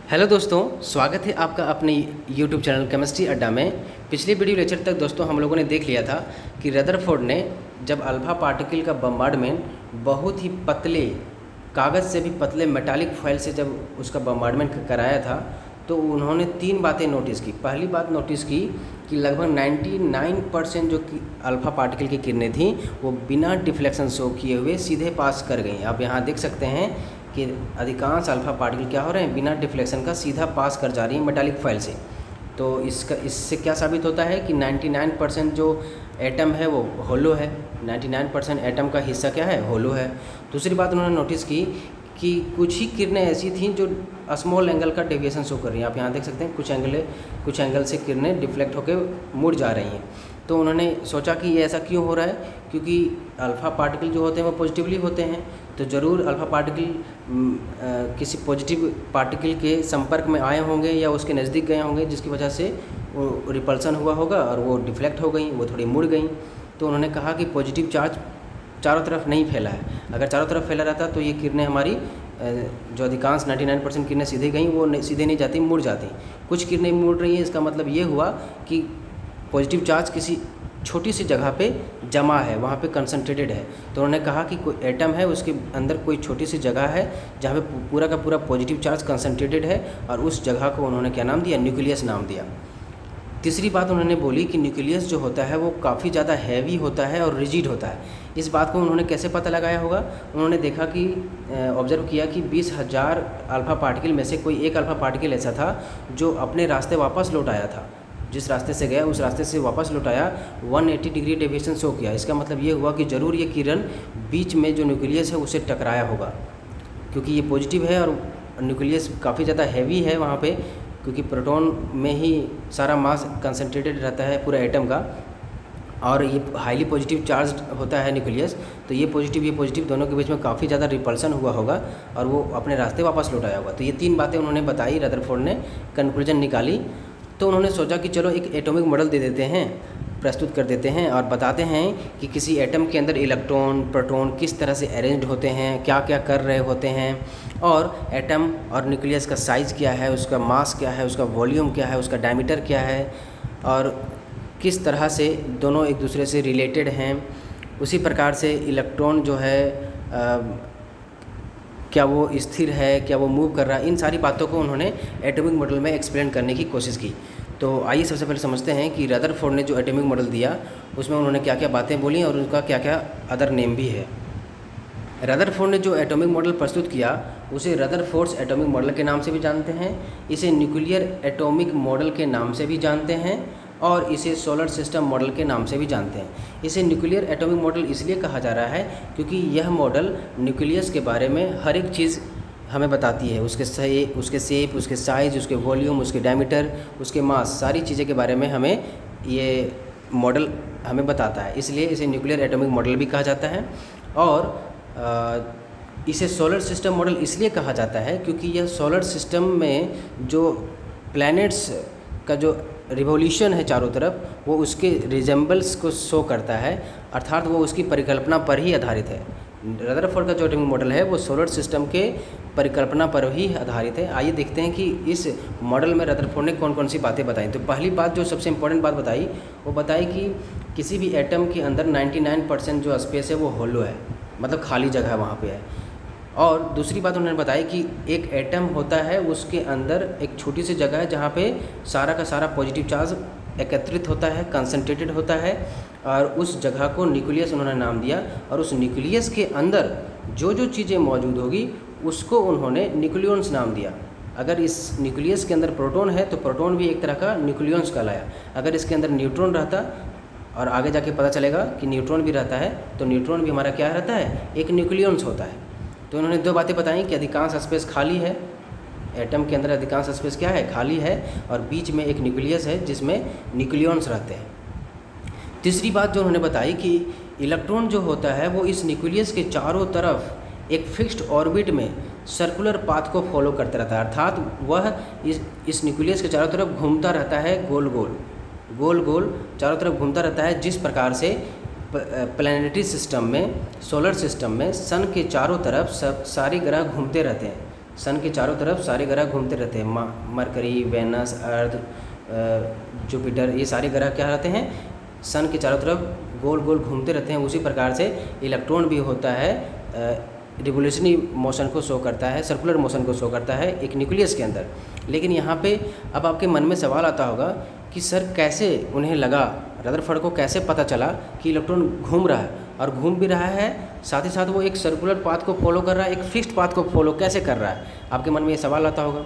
Hello दोस्तों, स्वागत है आपका अपने यूट्यूब चैनल केमिस्ट्री अड्डा में। पिछले वीडियो लेक्चर तक दोस्तों हम लोगों ने देख लिया था कि रदरफोर्ड ने जब अल्फा पार्टिकल का बम्बार्डमेंट बहुत ही पतले कागज़ से भी पतले मेटालिक फॉयल से जब उसका बम्बार्डमेंट कराया था तो उन्होंने तीन बातें नोटिस की। पहली बात नोटिस की कि लगभग 99% जो अल्फा पार्टिकल की किरणें थीं वो बिना डिफ्लेक्शन शो किए हुए सीधे पास कर गई। आप यहाँ देख सकते हैं कि अधिकांश अल्फा पार्टिकल क्या हो रहे हैं, बिना डिफ्लेक्शन का सीधा पास कर जा रही है मेटालिक फॉयल से। तो इससे क्या साबित होता है कि 99% जो एटम है वो होलो है। 99% एटम का हिस्सा क्या है, होलो है। दूसरी बात उन्होंने नोटिस की कि कुछ ही किरणें ऐसी थीं जो स्मॉल एंगल का डेविएशन शो कर रही हैं। आप यहाँ देख सकते हैं कुछ एंगल से किरणें डिफ्लेक्ट होकर मुड़ जा रही हैं। तो उन्होंने सोचा कि ये ऐसा क्यों हो रहा है, क्योंकि अल्फ़ा पार्टिकल जो होते हैं वो पॉजिटिवली होते हैं, तो ज़रूर अल्फ़ा पार्टिकल किसी पॉजिटिव पार्टिकल के संपर्क में आए होंगे या उसके नज़दीक गए होंगे, जिसकी वजह से वो रिपल्सन हुआ होगा और वो डिफ्लेक्ट हो गई, वो थोड़ी मुड़ गई। तो उन्होंने कहा कि पॉजिटिव चार्ज चारों तरफ नहीं फैला है। अगर चारों तरफ फैला रहता तो ये किरणें हमारी जो अधिकांश 99% किरणें सीधे गई वो सीधे नहीं जाती, मुड़ जाती। कुछ किरणें मुड़ रही हैं, इसका मतलब ये हुआ कि पॉजिटिव चार्ज किसी छोटी सी जगह पे जमा है, वहाँ पे कंसंट्रेटेड है। तो उन्होंने कहा कि कोई एटम है, उसके अंदर कोई छोटी सी जगह है जहाँ पे पूरा का पूरा पॉजिटिव चार्ज कंसंट्रेटेड है, और उस जगह को उन्होंने क्या नाम दिया, न्यूक्लियस नाम दिया। तीसरी बात उन्होंने बोली कि न्यूक्लियस जो होता है वो काफ़ी ज़्यादा हैवी होता है और रिजिड होता है। इस बात को उन्होंने कैसे पता लगाया होगा, उन्होंने देखा कि ऑब्जर्व किया कि 20,000 अल्फ़ा पार्टिकल में से कोई एक अल्फ़ा पार्टिकल ऐसा था जो अपने रास्ते वापस लौट आया था। जिस रास्ते से गया उस रास्ते से वापस लौट आया, 180 डिग्री डेविएशन शो किया। इसका मतलब ये हुआ कि ज़रूर ये किरण बीच में जो न्यूक्लियस है उसे टकराया होगा, क्योंकि ये पॉजिटिव है और न्यूक्लियस काफ़ी ज़्यादा हैवी है वहाँ पे, क्योंकि प्रोटॉन में ही सारा मास कंसंट्रेटेड रहता है पूरा एटम का, और ये हाईली पॉजिटिव चार्ज होता है न्यूक्लियस। तो ये पॉजिटिव दोनों के बीच में काफ़ी ज़्यादा रिपल्सन हुआ होगा और वो अपने रास्ते वापस लौट आया होगा। तो ये तीन बातें उन्होंने बताई, रदरफोर्ड ने कंक्लूजन निकाली। तो उन्होंने सोचा कि चलो एक एटॉमिक मॉडल दे देते हैं, प्रस्तुत कर देते हैं और बताते हैं कि किसी एटम के अंदर इलेक्ट्रॉन प्रोटॉन किस तरह से अरेंज्ड होते हैं, क्या क्या कर रहे होते हैं, और एटम और न्यूक्लियस का साइज़ क्या है, उसका मास क्या है, उसका वॉल्यूम क्या है, उसका डायमीटर क्या है, और किस तरह से दोनों एक दूसरे से रिलेटेड हैं। उसी प्रकार से इलेक्ट्रॉन जो है क्या वो स्थिर है, क्या वो मूव कर रहा है, इन सारी बातों को उन्होंने एटॉमिक मॉडल में एक्सप्लेन करने की कोशिश की। तो आइए सबसे पहले समझते हैं कि रदरफोर्ड ने जो एटॉमिक मॉडल दिया उसमें उन्होंने क्या क्या बातें बोली और उनका क्या क्या अदर नेम भी है। रदरफोर्ड ने जो एटॉमिक मॉडल प्रस्तुत किया उसे रदरफोर्ड्स एटॉमिक मॉडल के नाम से भी जानते हैं, इसे न्यूक्लियर एटॉमिक मॉडल के नाम से भी जानते हैं, और इसे सोलर सिस्टम मॉडल के नाम से भी जानते हैं। इसे न्यूक्लियर एटॉमिक मॉडल इसलिए कहा जा रहा है क्योंकि यह मॉडल न्यूक्लियस के बारे में हर एक चीज़ हमें बताती है, उसके शेप, उसके साइज़, उसके वॉल्यूम, उसके डायमीटर, उसके मास, सारी चीज़ें के बारे में हमें ये मॉडल हमें बताता है। इसलिए इसे न्यूक्लियर एटॉमिक मॉडल भी कहा जाता है। और इसे सोलर सिस्टम मॉडल इसलिए कहा जाता है क्योंकि यह सोलर सिस्टम में जो प्लैनेट्स का जो रिवोल्यूशन है चारों तरफ, वो उसके रिजेंबल्स को शो करता है, अर्थात वो उसकी परिकल्पना पर ही आधारित है। रदरफोर्ड का जो एटॉमिक मॉडल है वो सोलर सिस्टम के परिकल्पना पर ही आधारित है। आइए देखते हैं कि इस मॉडल में रदरफोर्ड ने कौन कौन सी बातें बताई। तो पहली बात जो सबसे इम्पोर्टेंट बात बताई वो बताई कि किसी भी एटम के अंदर 99% जो स्पेस है वो होलो है, मतलब खाली जगह वहाँ पे है। और दूसरी बात उन्होंने बताई कि एक एटम होता है, उसके अंदर एक छोटी सी जगह है जहाँ पे सारा का सारा पॉजिटिव चार्ज एकत्रित होता है, कंसंट्रेटेड होता है, और उस जगह को न्यूक्लियस उन्होंने नाम दिया। और उस न्यूक्लियस के अंदर जो जो चीज़ें मौजूद होगी उसको उन्होंने न्यूक्लियॉन्स नाम दिया। अगर इस न्यूक्लियस के अंदर प्रोटॉन है तो प्रोटॉन भी एक तरह का न्यूक्लियॉन्स कहलाया। अगर इसके अंदर न्यूट्रॉन रहता, और आगे जाके पता चलेगा कि न्यूट्रॉन भी रहता है, तो न्यूट्रॉन भी हमारा क्या रहता है, एक न्यूक्लियॉन्स होता है। तो उन्होंने दो बातें बताई कि अधिकांश स्पेस खाली है, एटम के अंदर अधिकांश स्पेस क्या है, खाली है, और बीच में एक न्यूक्लियस है जिसमें न्यूक्लियॉन्स रहते हैं। तीसरी बात जो उन्होंने बताई कि इलेक्ट्रॉन जो होता है वो इस न्यूक्लियस के चारों तरफ एक फिक्स्ड ऑर्बिट में सर्कुलर पाथ को फॉलो करता रहता है, अर्थात वह इस न्यूक्लियस के चारों तरफ घूमता रहता है, गोल गोल चारों तरफ घूमता रहता है। जिस प्रकार से प्लैनेटरी सिस्टम में, सोलर सिस्टम में सन के चारों तरफ सारे ग्रह घूमते रहते हैं, सन के चारों तरफ सारे ग्रह घूमते रहते हैं। मरकरी, वेनस, अर्थ, जुपिटर, ये सारे ग्रह क्या रहते हैं, सन के चारों तरफ गोल गोल घूमते रहते हैं। उसी प्रकार से इलेक्ट्रॉन भी होता है, रिवोल्यूशनरी मोशन को शो करता है, सर्कुलर मोशन को शो करता है एक न्यूक्लियस के अंदर। लेकिन यहाँ पे अब आपके मन में सवाल आता होगा कि सर कैसे उन्हें लगा, रदरफोर्ड को कैसे पता चला कि इलेक्ट्रॉन घूम रहा है, और घूम भी रहा है साथ ही साथ वो एक सर्कुलर पाथ को फॉलो कर रहा है, एक फिक्स्ड पाथ को फॉलो कैसे कर रहा है, आपके मन में ये सवाल आता होगा।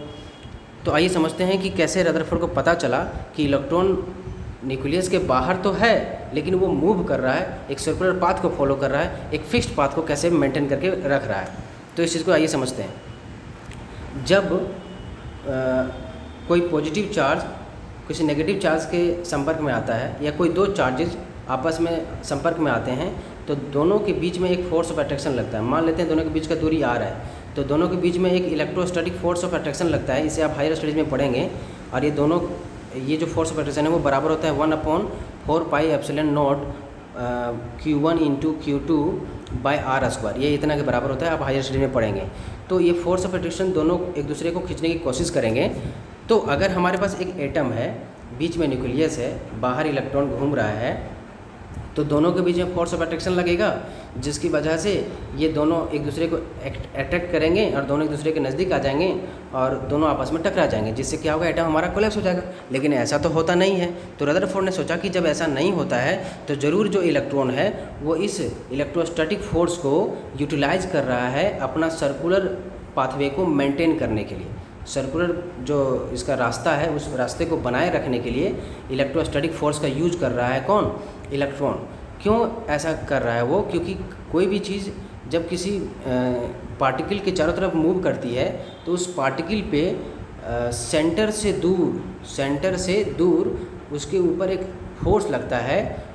तो आइए समझते हैं कि कैसे रदरफोर्ड को पता चला कि इलेक्ट्रॉन न्यूक्लियस के बाहर तो है लेकिन वो मूव कर रहा है, एक सर्कुलर पाथ को फॉलो कर रहा है, एक फिक्स्ड पाथ को कैसे मेंटेन करके रख रहा है। तो इस चीज़ को आइए समझते हैं। जब कोई पॉजिटिव चार्ज किसी नेगेटिव चार्ज के संपर्क में आता है, या कोई दो चार्जेज आपस में संपर्क में आते हैं, तो दोनों के बीच में एक फोर्स ऑफ अट्रैक्शन लगता है। मान लेते हैं दोनों के बीच का दूरी r है, तो दोनों के बीच में एक इलेक्ट्रोस्टैटिक फोर्स ऑफ अट्रैक्शन लगता है। इसे आप हायर स्टडीज़ में पढ़ेंगे। और ये जो फोर्स ऑफ अट्रैक्शन है वो बराबर होता है 1/4πε0 Q1 × Q2/r²। ये इतना के बराबर होता है, आप हायर स्टडी में पढ़ेंगे। तो ये फोर्स ऑफ अट्रैक्शन दोनों एक दूसरे को खींचने की कोशिश करेंगे। तो अगर हमारे पास एक एटम है, बीच में न्यूक्लियस है, बाहर इलेक्ट्रॉन घूम रहा है, तो दोनों के बीच में फोर्स ऑफ अट्रैक्शन लगेगा, जिसकी वजह से ये दोनों एक दूसरे को अट्रैक्ट करेंगे और दोनों एक दूसरे के नज़दीक आ जाएंगे और दोनों आपस में टकरा जाएंगे, जिससे क्या होगा, एटम हमारा कोलैप्स हो जाएगा। लेकिन ऐसा तो होता नहीं है। तो रदरफोर्ड ने सोचा कि जब ऐसा नहीं होता है तो ज़रूर जो इलेक्ट्रॉन है वो इस इलेक्ट्रोस्टैटिक फोर्स को यूटिलाइज कर रहा है अपना सर्कुलर पाथवे को मेंटेन करने के लिए। सर्कुलर जो इसका रास्ता है उस रास्ते को बनाए रखने के लिए इलेक्ट्रोस्टैटिक फोर्स का यूज कर रहा है कौन, इलेक्ट्रॉन। क्यों ऐसा कर रहा है वो, क्योंकि कोई भी चीज़ जब किसी पार्टिकल के चारों तरफ मूव करती है तो उस पार्टिकल पे सेंटर से दूर उसके ऊपर एक फोर्स लगता है,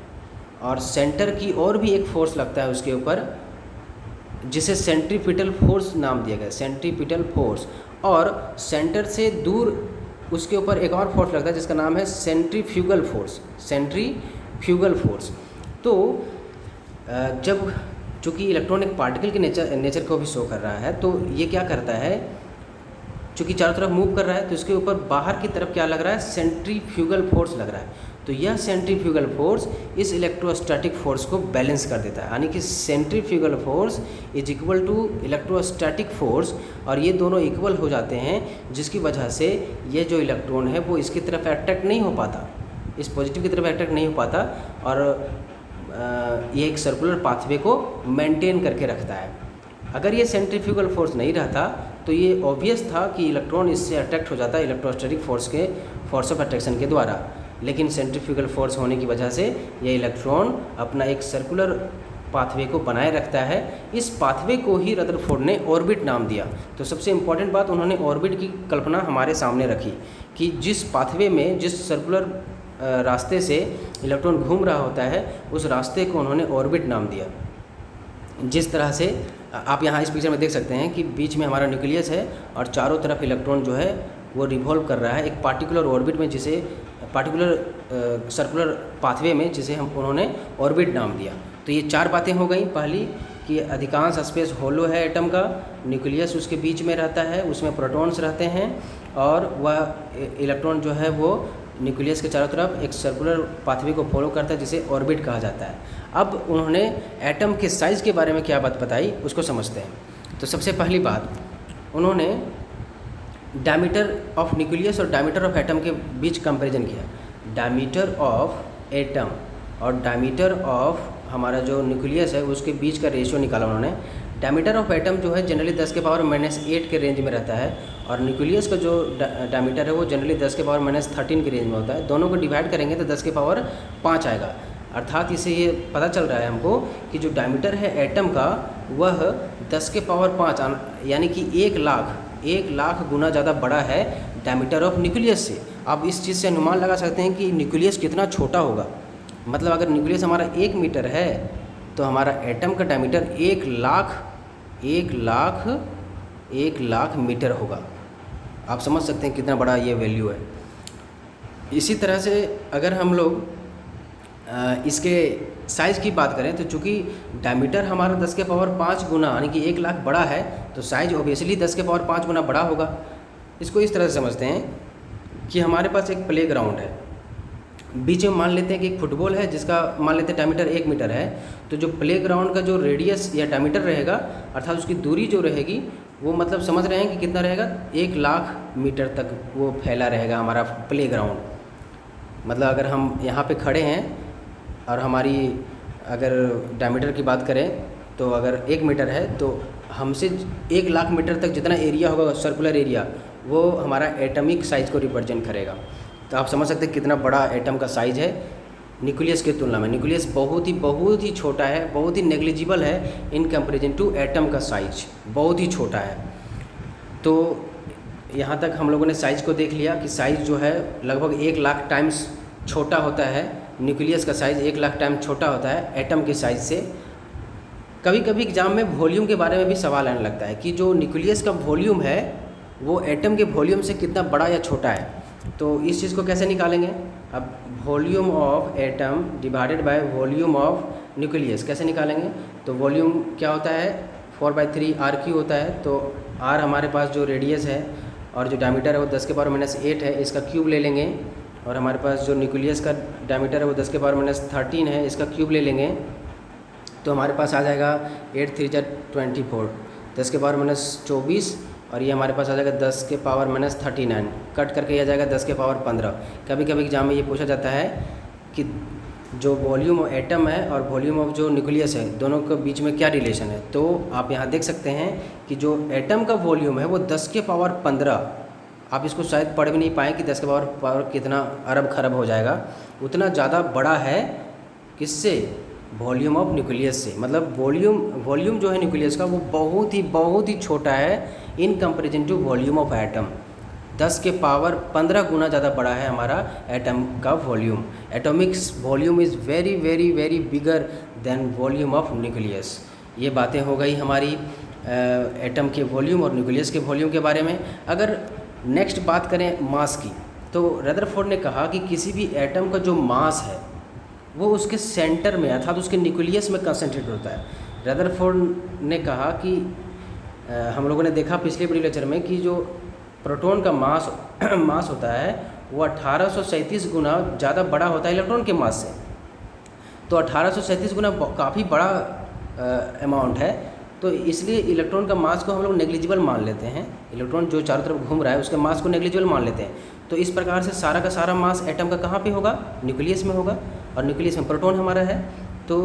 और सेंटर की और भी एक फोर्स लगता है उसके ऊपर, जिसे सेंट्रीपिटल फोर्स नाम दिया गया, सेंट्रीपिटल फोर्स। और सेंटर से दूर उसके ऊपर एक और फोर्स लगता है जिसका नाम है सेंट्रीफ्यूगल फोर्स, सेंट्रीफ्यूगल फोर्स। तो जब चूँकि इलेक्ट्रॉन एक पार्टिकल के नेचर को भी शो कर रहा है, तो ये क्या करता है, चूँकि चारों तरफ मूव कर रहा है तो इसके ऊपर बाहर की तरफ क्या लग रहा है, सेंट्रीफ्यूगल फोर्स लग रहा है। तो यह सेंट्रीफ्यूगल फोर्स इस इलेक्ट्रोस्टैटिक फोर्स को बैलेंस कर देता है, यानी कि centrifugal force is equal to electrostatic force, और ये दोनों इक्वल हो जाते हैं, जिसकी वजह से ये जो इलेक्ट्रॉन है वो इसकी तरफ अट्रैक्ट नहीं हो पाता, इस पॉजिटिव की तरफ अट्रैक्ट नहीं हो पाता, और ये एक सर्कुलर पाथवे को मेंटेन करके रखता है। अगर ये सेंट्रीफ्यूगल फोर्स नहीं रहता तो ये ऑब्वियस था कि इलेक्ट्रॉन इससे अट्रैक्ट हो जाता है इलेक्ट्रोस्टैटिक फोर्स ऑफ अट्रैक्शन के द्वारा। लेकिन सेंट्रीफ्यूगल फोर्स होने की वजह से ये इलेक्ट्रॉन अपना एक सर्कुलर पाथवे को बनाए रखता है। इस पाथवे को ही रदरफोर्ड ने ऑर्बिट नाम दिया। तो सबसे इम्पॉर्टेंट बात, उन्होंने ऑर्बिट की कल्पना हमारे सामने रखी कि जिस पाथवे में, जिस सर्कुलर रास्ते से इलेक्ट्रॉन घूम रहा होता है, उस रास्ते को उन्होंने ऑर्बिट नाम दिया। जिस तरह से आप यहाँ इस पिक्चर में देख सकते हैं कि बीच में हमारा न्यूक्लियस है और चारों तरफ इलेक्ट्रॉन जो है वो रिवॉल्व कर रहा है एक पार्टिकुलर ऑर्बिट में, जिसे पार्टिकुलर सर्कुलर पाथवे में, जिसे उन्होंने ऑर्बिट नाम दिया। तो ये चार बातें हो गई। पहली कि अधिकांश स्पेस होलो है एटम का, न्यूक्लियस उसके बीच में रहता है, उसमें प्रोटॉन्स रहते हैं, और वह इलेक्ट्रॉन जो है वो न्यूक्लियस के चारों तरफ एक सर्कुलर पाथवे को फॉलो करता है, जिसे ऑर्बिट कहा जाता है। अब उन्होंने एटम के साइज़ के बारे में क्या बात बताई, उसको समझते हैं। तो सबसे पहली बात, उन्होंने डायमीटर ऑफ न्यूक्लियस और डायमीटर ऑफ एटम के बीच कंपैरिजन किया। डायमीटर ऑफ एटम और डायमीटर ऑफ हमारा जो न्यूक्लियस है उसके बीच का रेशियो निकाला उन्होंने। डायमीटर ऑफ एटम जो है जनरली 10⁻⁻8 के रेंज में रहता है, और न्यूक्लियस का जो डायमीटर है वो जनरली 10⁻13 के रेंज में होता है। दोनों को डिवाइड करेंगे तो 10⁵ आएगा। अर्थात इससे ये पता चल रहा है हमको कि जो डायमीटर है एटम का वह 10⁵ यानी कि 1 लाख गुना ज़्यादा बड़ा है डायमीटर ऑफ न्यूक्लियस से। आप इस चीज़ से अनुमान लगा सकते हैं कि न्यूक्लियस कितना छोटा होगा। मतलब अगर न्यूक्लियस हमारा 1 मीटर है तो हमारा एटम का डायमीटर 1 लाख मीटर होगा। आप समझ सकते हैं कितना बड़ा ये वैल्यू है। इसी तरह से अगर हम लोग इसके साइज़ की बात करें तो चूँकि डायमीटर हमारा 10 के पावर 5 गुना यानी कि 1 लाख बड़ा है, तो साइज़ ऑब्वियसली 10 के पावर 5 गुना बड़ा होगा। इसको इस तरह से समझते हैं कि हमारे पास एक प्ले ग्राउंड है, बीच में मान लेते हैं कि एक फुटबॉल है जिसका मान लेते हैं डायमीटर 1 मीटर है, तो जो प्ले ग्राउंड का जो रेडियस या डायमीटर रहेगा अर्थात उसकी दूरी जो रहेगी वो मतलब समझ रहे हैं कि कितना रहेगा, 1 लाख मीटर तक वो फैला रहेगा हमारा प्ले ग्राउंड। मतलब अगर हम यहाँ पे खड़े हैं और हमारी अगर डायमीटर की बात करें तो अगर 1 मीटर है तो हमसे 1 लाख मीटर तक जितना एरिया होगा सर्कुलर एरिया वो हमारा एटॉमिक साइज़ को रिप्रेजेंट करेगा। तो आप समझ सकते हैं कितना बड़ा एटम का साइज़ है न्यूक्लियस की तुलना में। न्यूक्लियस बहुत ही छोटा है, बहुत ही नेग्लिजिबल है इन कंपेरिजन टू एटम का साइज, बहुत ही छोटा है। तो यहाँ तक हम लोगों ने साइज़ को देख लिया कि साइज़ जो है लगभग 1 लाख टाइम्स छोटा होता है, न्यूक्लियस का साइज़ 1 लाख टाइम छोटा होता है एटम के साइज़ से। कभी कभी एग्जाम में वॉल्यूम के बारे में भी सवाल आने लगता है कि जो न्यूक्लियस का वॉल्यूम है वो एटम के वॉल्यूम से कितना बड़ा या छोटा है। तो इस चीज़ को कैसे निकालेंगे? अब volume of atom divided by volume of nucleus कैसे निकालेंगे? तो वॉल्यूम क्या होता है, 4/3 आर क्यू होता है। तो आर हमारे पास जो रेडियस है और जो डायमीटर है वो 10 के पावर -8 है, इसका क्यूब ले लेंगे। और हमारे पास जो न्यूक्लियस का डायमीटर है वो 10 के पावर -13 है, इसका क्यूब ले लेंगे। तो हमारे पास आ जाएगा 8 3 जा 24, 10 के पावर -24 और ये हमारे पास आ जाएगा 10 के पावर -39, कट करके आ जाएगा 10 के पावर 15। कभी कभी एग्जाम में ये पूछा जाता है कि जो वॉल्यूम ऑफ एटम है और वॉल्यूम ऑफ जो न्यूक्लियस है दोनों के बीच में क्या रिलेशन है। तो आप यहाँ देख सकते हैं कि जो एटम का वॉल्यूम है वो 10 के पावर 15, आप इसको शायद पढ़ भी नहीं पाए कि 10 के पावर कितना अरब खरब हो जाएगा, उतना ज़्यादा बड़ा है किससे, वॉल्यूम ऑफ न्यूक्लियस से। मतलब वॉल्यूम जो है न्यूक्लियस का वो बहुत ही छोटा है in comparison to volume of atom. 10 के पावर 15 गुना ज़्यादा बड़ा है हमारा एटम का volume. Atomic volume is very very very bigger than volume of nucleus. ये बातें हो गई हमारी एटम के वॉल्यूम और न्यूक्लियस के वॉल्यूम के बारे में। अगर नेक्स्ट बात करें मास की, तो रदरफोर्ड ने कहा कि किसी भी एटम का जो मास है वो उसके सेंटर में अर्थात उसके न्यूक्लियस में कंसंट्रेट होता है। रदरफोर्ड ने कहा कि हम लोगों ने देखा पिछले वीडियो लेक्चर में कि जो प्रोटॉन का मास होता है वो 1837 गुना ज़्यादा बड़ा होता है इलेक्ट्रॉन के मास से। तो 1837 गुना काफ़ी बड़ा अमाउंट है, तो इसलिए इलेक्ट्रॉन का मास को हम लोग नेग्लिजिबल मान लेते हैं। इलेक्ट्रॉन जो चारों तरफ घूम रहा है उसके मास को नेग्लिजिबल मान लेते हैं। तो इस प्रकार से सारा का सारा मास एटम का कहाँ पे होगा, न्यूक्लियस में होगा, और न्यूक्लियस में प्रोटॉन हमारा है। तो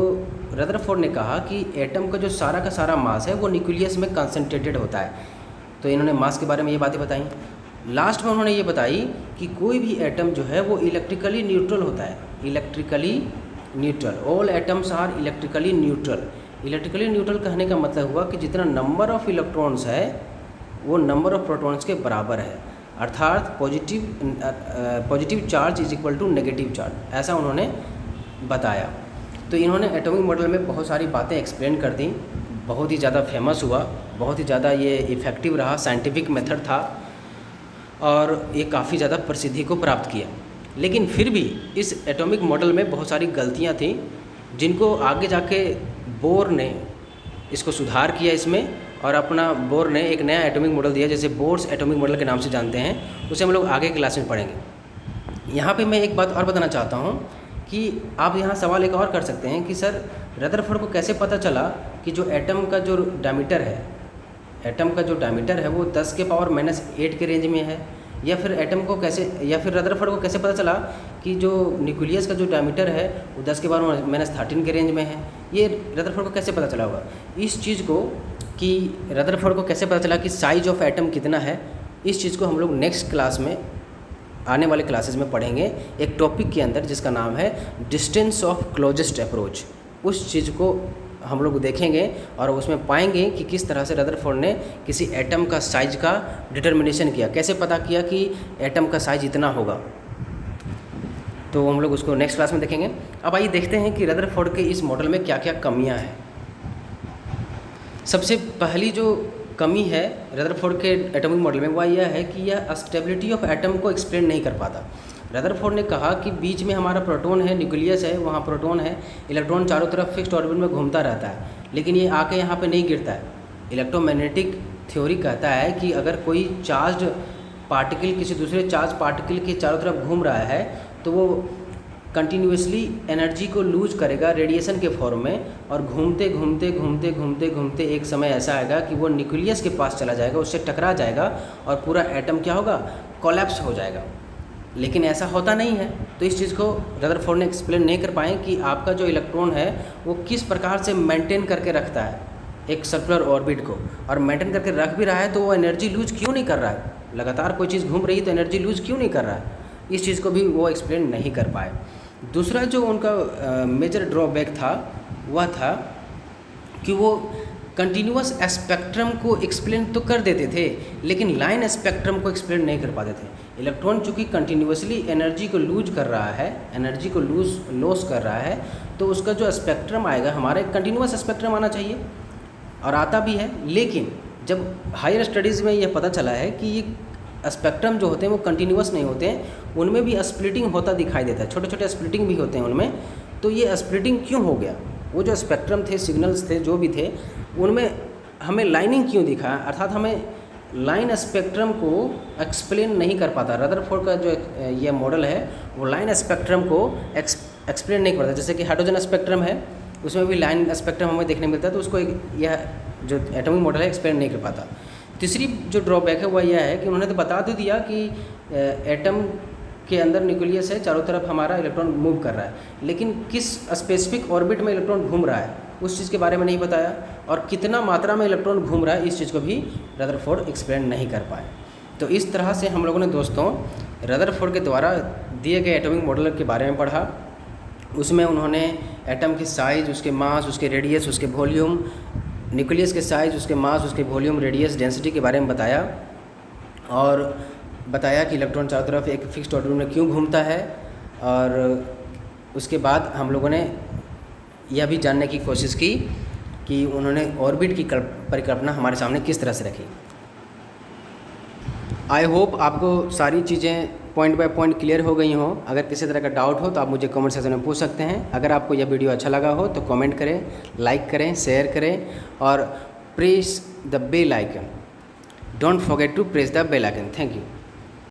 रदरफोर्ड ने कहा कि एटम का जो सारा का सारा मास है वो न्यूक्लियस में कंसंट्रेटेड होता है। तो इन्होंने मास के बारे में ये बातें बताई। लास्ट में उन्होंने ये बताई कि कोई भी एटम जो है वो इलेक्ट्रिकली न्यूट्रल होता है, electrically neutral. All atoms are electrically neutral. Electrically neutral कहने का मतलब हुआ कि जितना नंबर ऑफ इलेक्ट्रॉन्स है वो नंबर ऑफ प्रोटॉन्स के बराबर है, अर्थात positive charge is equal to negative charge, ऐसा उन्होंने बताया। तो इन्होंने एटॉमिक मॉडल में बहुत सारी बातें एक्सप्लेन कर दी, बहुत ही ज़्यादा फेमस हुआ, बहुत ही ज़्यादा ये इफ़ेक्टिव रहा, साइंटिफिक मेथड था और ये काफ़ी ज़्यादा प्रसिद्धि को प्राप्त किया। लेकिन फिर भी इस एटॉमिक मॉडल में बहुत सारी गलतियाँ थीं जिनको आगे जाके बोर ने इसको सुधार किया इसमें, और अपना बोर ने एक नया एटॉमिक मॉडल दिया जैसे बोर्स एटॉमिक मॉडल के नाम से जानते हैं, उसे हम लोग आगे क्लास में पढ़ेंगे। यहाँ पे मैं एक बात और बताना चाहता हूँ कि आप यहाँ सवाल एक और कर सकते हैं कि सर रदरफोर्ड को कैसे पता चला कि जो एटम का जो डायमीटर है, एटम का जो डायमीटर है वो 10 के पावर -8 के रेंज में है, या फिर एटम को कैसे, या फिर रदरफोर्ड को कैसे पता चला कि जो न्यूक्लियस का जो डायमीटर है वो 10 के पावर -13 के रेंज में है। ये रदरफोर्ड को कैसे पता चला होगा? इस चीज़ को कि रदरफोर्ड को कैसे पता चला कि साइज ऑफ एटम कितना है, इस चीज़ को हम लोग नेक्स्ट क्लास में, आने वाले क्लासेस में पढ़ेंगे एक टॉपिक के अंदर जिसका नाम है डिस्टेंस ऑफ क्लोजेस्ट अप्रोच। उस चीज़ को हम लोग देखेंगे और उसमें पाएंगे कि किस तरह से रदरफोर्ड ने किसी एटम का साइज का डिटर्मिनेशन किया, कैसे पता किया कि एटम का साइज इतना होगा। तो हम लोग उसको नेक्स्ट क्लास में देखेंगे। अब आइए देखते हैं कि रदरफोर्ड के इस मॉडल में क्या क्या कमियां हैं। सबसे पहली जो कमी है रदरफोर्ड के एटॉमिक मॉडल में वह यह है कि यह स्टेबिलिटी ऑफ एटम को एक्सप्लेन नहीं कर पाता। रदरफोर्ड ने कहा कि बीच में हमारा प्रोटॉन है, न्यूक्लियस है, वहाँ प्रोटॉन है, इलेक्ट्रॉन चारों तरफ फिक्स्ड ऑर्बिट में घूमता रहता है, लेकिन ये आके यहाँ पे नहीं गिरता है। इलेक्ट्रोमैग्नेटिक थ्योरी कहता है कि अगर कोई चार्ज पार्टिकल किसी दूसरे चार्ज पार्टिकल के चारों तरफ घूम रहा है तो वो कंटिन्यूसली एनर्जी को लूज करेगा रेडिएशन के फॉर्म में, और घूमते घूमते घूमते घूमते घूमते एक समय ऐसा आएगा कि वो न्यूक्लियस के पास चला जाएगा, उससे टकरा जाएगा और पूरा एटम क्या होगा, कोलैप्स हो जाएगा। लेकिन ऐसा होता नहीं है। तो इस चीज़ को रदरफोर्ड ने एक्सप्लेन नहीं कर पाए कि आपका जो इलेक्ट्रॉन है वो किस प्रकार से मेंटेन करके रखता है एक सर्कुलर ऑर्बिट को, और मेंटेन करके रख भी रहा है तो वो एनर्जी लूज क्यों नहीं कर रहा है। लगातार कोई चीज़ घूम रही है तो एनर्जी लूज क्यों नहीं कर रहा है, इस चीज़ को भी वो एक्सप्लेन नहीं कर पाए। दूसरा जो उनका मेजर ड्रॉबैक था वह था कि वो कंटिन्यूअस स्पेक्ट्रम को एक्सप्लेन तो कर देते थे लेकिन लाइन स्पेक्ट्रम को एक्सप्लेन नहीं कर पाते थे। इलेक्ट्रॉन चूँकि कंटिन्यूसली एनर्जी को लूज कर रहा है, एनर्जी को लॉस कर रहा है, तो उसका जो स्पेक्ट्रम आएगा हमारा एक कंटिन्यूअस स्पेक्ट्रम आना चाहिए, और आता भी है। लेकिन जब हायर स्टडीज़ में यह पता चला है कि ये स्पेक्ट्रम जो होते हैं वो कंटिन्यूअस नहीं होते हैं, उनमें भी स्प्लिटिंग होता दिखाई देता है, छोटे छोटे स्प्लिटिंग भी होते हैं उनमें। तो ये स्प्लिटिंग क्यों हो गया, वो जो स्पेक्ट्रम थे, सिग्नल्स थे, जो भी थे, उनमें हमें लाइनिंग क्यों दिखा, अर्थात हमें लाइन स्पेक्ट्रम को एक्सप्लेन नहीं कर पाता। रदरफोर्ड का जो ये मॉडल है वो लाइन स्पेक्ट्रम को एक्सप्लेन नहीं कर पाता। जैसे कि हाइड्रोजन स्पेक्ट्रम है, उसमें भी लाइन स्पेक्ट्रम हमें देखने मिलता है, तो उसको यह जो एटॉमिक मॉडल है एक्सप्लेन नहीं कर पाता। तीसरी जो ड्रॉबैक है वह यह है कि उन्होंने तो बता तो दिया कि एटम के अंदर न्यूक्लियस है, चारों तरफ हमारा इलेक्ट्रॉन मूव कर रहा है, लेकिन किस स्पेसिफिक ऑर्बिट में इलेक्ट्रॉन घूम रहा है उस चीज़ के बारे में नहीं बताया, और कितना मात्रा में इलेक्ट्रॉन घूम रहा है इस चीज़ को भी रदरफोर्ड एक्सप्लेन नहीं कर पाए। तो इस तरह से हम लोगों ने दोस्तों रदरफोर्ड के द्वारा दिए गए एटॉमिक मॉडल के बारे में पढ़ा। उसमें उन्होंने एटम की साइज़, उसके मास, उसके रेडियस, उसके वॉल्यूम, न्यूक्लियस के साइज़, उसके मास, उसके वॉल्यूम, रेडियस, डेंसिटी के बारे में बताया, और बताया कि इलेक्ट्रॉन चारों तरफ एक फिक्स्ड ऑर्बिट में क्यों घूमता है। और उसके बाद हम लोगों ने यह भी जानने की कोशिश की कि उन्होंने ऑर्बिट की परिकल्पना हमारे सामने किस तरह से रखी। आई होप आपको सारी चीज़ें पॉइंट बाय पॉइंट क्लियर हो गई हों। अगर किसी तरह का डाउट हो तो आप मुझे कमेंट सेक्शन में पूछ सकते हैं। अगर आपको यह वीडियो अच्छा लगा हो तो कमेंट करें, लाइक करें, शेयर करें, और press the bell icon. Don't forget to press the bell icon. Thank you.